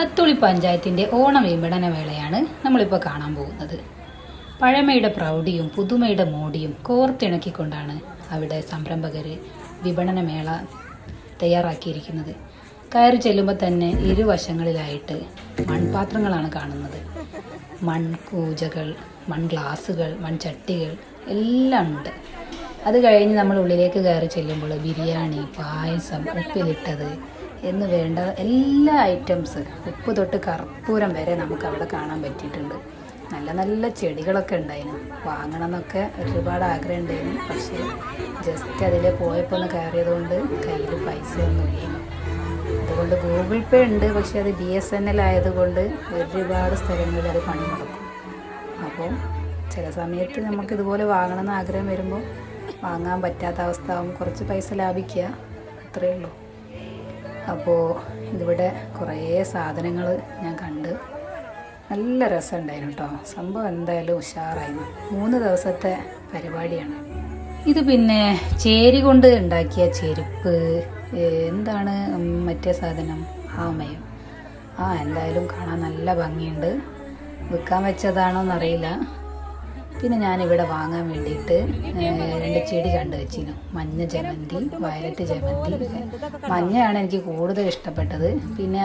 അത്തുളി പഞ്ചായത്തിൻ്റെ ഓണം വിപണന വേളയാണ് നമ്മളിപ്പോൾ കാണാൻ പോകുന്നത്. പഴമയുടെ പ്രൗഢിയും പുതുമയുടെ മോടിയും കോർത്തിണക്കിക്കൊണ്ടാണ് അവിടെ സംരംഭകർ വിപണന മേള തയ്യാറാക്കിയിരിക്കുന്നത്. കയറി ചെല്ലുമ്പോൾ തന്നെ ഇരുവശങ്ങളിലായിട്ട് മൺപാത്രങ്ങളാണ് കാണുന്നത്. മൺകൂജകൾ, മൺഗ്ലാസുകൾ, മൺചട്ടികൾ എല്ലാം ഉണ്ട്. അത് കഴിഞ്ഞ് നമ്മൾ ഉള്ളിലേക്ക് കയറി ചെല്ലുമ്പോൾ ബിരിയാണി, പായസം, ഉപ്പിലിട്ടത് എന്ന് വേണ്ട എല്ലാ ഐറ്റംസ്, ഉപ്പ് തൊട്ട് കർപ്പൂരം വരെ നമുക്ക് അവിടെ കാണാൻ പറ്റിയിട്ടുണ്ട്. നല്ല നല്ല ചെടികളൊക്കെ ഉണ്ടായിരുന്നു. വാങ്ങണം എന്നൊക്കെ ഒരുപാട് ആഗ്രഹം ഉണ്ടായിരുന്നു. പക്ഷേ ജസ്റ്റ് അതിൽ പോയപ്പോൾ ഒന്ന് കയറിയത് കൊണ്ട് കയ്യിൽ പൈസ ഒന്നുമില്ല. അതുകൊണ്ട് ഗൂഗിൾ പേ ഉണ്ട്, പക്ഷേ അത് BSNL ആയതുകൊണ്ട് ഒരുപാട് സ്ഥലങ്ങളിൽ അത് പണി മുടക്കും. അപ്പോൾ ചില സമയത്ത് നമുക്കിതുപോലെ വാങ്ങണമെന്ന് ആഗ്രഹം വരുമ്പോൾ വാങ്ങാൻ പറ്റാത്ത അവസ്ഥ ആകും. കുറച്ച് പൈസ ലാഭിക്കുക, അത്രയേ ഉള്ളൂ. അപ്പോൾ ഇതിവിടെ കുറേ സാധനങ്ങൾ ഞാൻ കണ്ട് നല്ല രസമുണ്ടായിരുന്നു കേട്ടോ. സംഭവം എന്തായാലും ഉഷാറായിരുന്നു. 3 ദിവസത്തെ പരിപാടിയാണ് ഇത്. പിന്നെ ചേരി കൊണ്ട് ഉണ്ടാക്കിയ ചെരുപ്പ്, എന്താണ് മറ്റേ സാധനം, ആമയം. എന്തായാലും കാണാൻ നല്ല ഭംഗിയുണ്ട്. വിൽക്കാൻ വെച്ചതാണോന്നറിയില്ല. പിന്നെ ഞാനിവിടെ വാങ്ങാൻ വേണ്ടിയിട്ട് 2 ചെടി കണ്ടു വെച്ചിരുന്നു. മഞ്ഞ ജമന്തി, വയലറ്റ് ജമന്തി. മഞ്ഞയാണ് എനിക്ക് കൂടുതൽ ഇഷ്ടപ്പെട്ടത്. പിന്നെ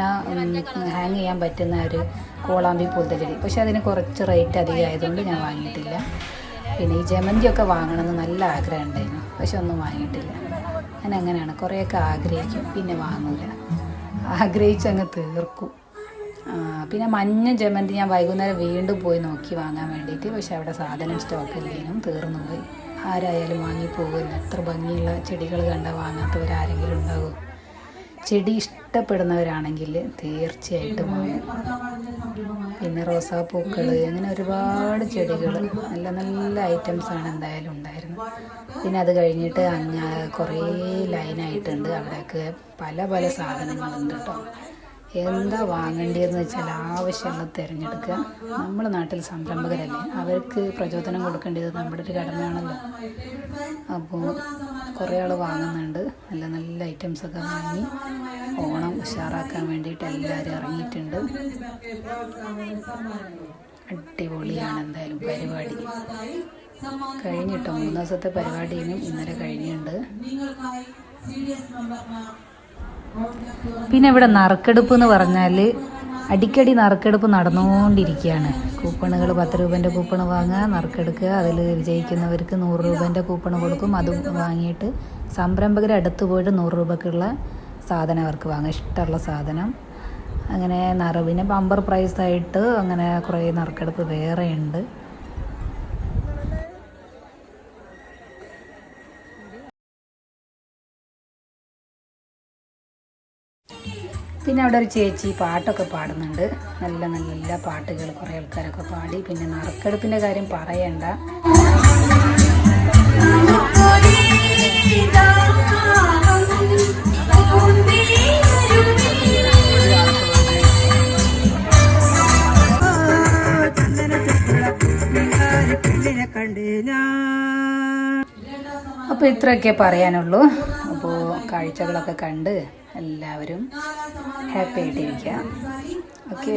ഹാങ് ചെയ്യാൻ പറ്റുന്ന ഒരു കോളാമ്പി പോലത്തെ ചെടി, പക്ഷെ അതിന് കുറച്ച് റേറ്റ് അധികം ആയതുകൊണ്ട് ഞാൻ വാങ്ങിയിട്ടില്ല. പിന്നെ ഈ ജമന്തിയൊക്കെ വാങ്ങണമെന്ന് നല്ല ആഗ്രഹം ഉണ്ടായിരുന്നു, പക്ഷെ ഒന്നും വാങ്ങിയിട്ടില്ല. ഞാൻ അങ്ങനെയാണ്, കുറേയൊക്കെ ആഗ്രഹിക്കും പിന്നെ വാങ്ങില്ല, ആഗ്രഹിച്ചങ്ങ് തീർക്കും. പിന്നെ മഞ്ഞ ജമന്തി ഞാൻ വൈകുന്നേരം വീണ്ടും പോയി നോക്കി വാങ്ങാൻ വേണ്ടിയിട്ട്, പക്ഷെ അവിടെ സാധനം സ്റ്റോക്ക് ഇല്ലേനും, തീർന്നു പോയി. ആരായാലും വാങ്ങിപ്പോകില്ല. എത്ര ഭംഗിയുള്ള ചെടികൾ കണ്ടാൽ വാങ്ങാത്തവരാരെങ്കിലും ഉണ്ടാകും. ചെടി ഇഷ്ടപ്പെടുന്നവരാണെങ്കിൽ തീർച്ചയായിട്ടും വാങ്ങും. പിന്നെ റോസാപ്പൂക്കൾ, അങ്ങനെ ഒരുപാട് ചെടികൾ, നല്ല നല്ല ഐറ്റംസാണ് എന്തായാലും ഉണ്ടായിരുന്നു. പിന്നെ അത് കഴിഞ്ഞിട്ട് കുറേ ലൈനായിട്ടുണ്ട്. അവിടെയൊക്കെ പല പല സാധനങ്ങളുണ്ട് കേട്ടോ. എന്താ വാങ്ങേണ്ടതെന്ന് വെച്ചാൽ ആവശ്യമുള്ളത് തിരഞ്ഞെടുക്കുക. നമ്മുടെ നാട്ടിൽ സംരംഭകരല്ലേ, അവർക്ക് പ്രചോദനം കൊടുക്കേണ്ടത് നമ്മുടെ ഒരു കടമയാണല്ലോ. അപ്പോൾ കുറേ ആൾ വാങ്ങുന്നുണ്ട്. നല്ല നല്ല ഐറ്റംസൊക്കെ വാങ്ങി ഓണം ഉഷാറാക്കാൻ വേണ്ടിയിട്ട് എല്ലാവരും ഇറങ്ങിയിട്ടുണ്ട്. അടിപൊളിയാണ് എന്തായാലും പരിപാടി. കഴിഞ്ഞിട്ടോ 3 ദിവസത്തെ പരിപാടിയും ഇന്നലെ കഴിഞ്ഞിട്ടുണ്ട്. പിന്നെ ഇവിടെ നറുക്കെടുപ്പ് എന്ന് പറഞ്ഞാൽ അടിക്കടി നറുക്കെടുപ്പ് നടന്നുകൊണ്ടിരിക്കുകയാണ്. കൂപ്പണുകൾ 10 രൂപേൻ്റെ കൂപ്പൺ വാങ്ങുക, നറുക്കെടുക്കുക. അതിൽ വിജയിക്കുന്നവർക്ക് 100 രൂപേൻ്റെ കൂപ്പൺ കൊടുക്കും. അതും വാങ്ങിയിട്ട് സംരംഭകരെ അടുത്ത് പോയിട്ട് 100 രൂപയ്ക്കുള്ള സാധനം അവർക്ക് വാങ്ങുക, ഇഷ്ടമുള്ള സാധനം. അങ്ങനെ പിന്നെ ബമ്പർ പ്രൈസായിട്ട് അങ്ങനെ കുറേ നറുക്കെടുപ്പ് വേറെ ഉണ്ട്. പിന്നെ അവിടെ ഒരു ചേച്ചി പാട്ടൊക്കെ പാടുന്നുണ്ട്. നല്ല നല്ല പാട്ടുകൾ കുറേ ആൾക്കാരൊക്കെ പാടി. പിന്നെ നറുക്കെടുപ്പിൻ്റെ കാര്യം പറയണ്ട. അപ്പോൾ ഇത്രയൊക്കെ പറയാനുള്ളൂ. അപ്പോൾ കാഴ്ചകളൊക്കെ കണ്ട് എല്ലാവരും ഹാപ്പി ആയിട്ടിരിക്കുക. ഓക്കെ.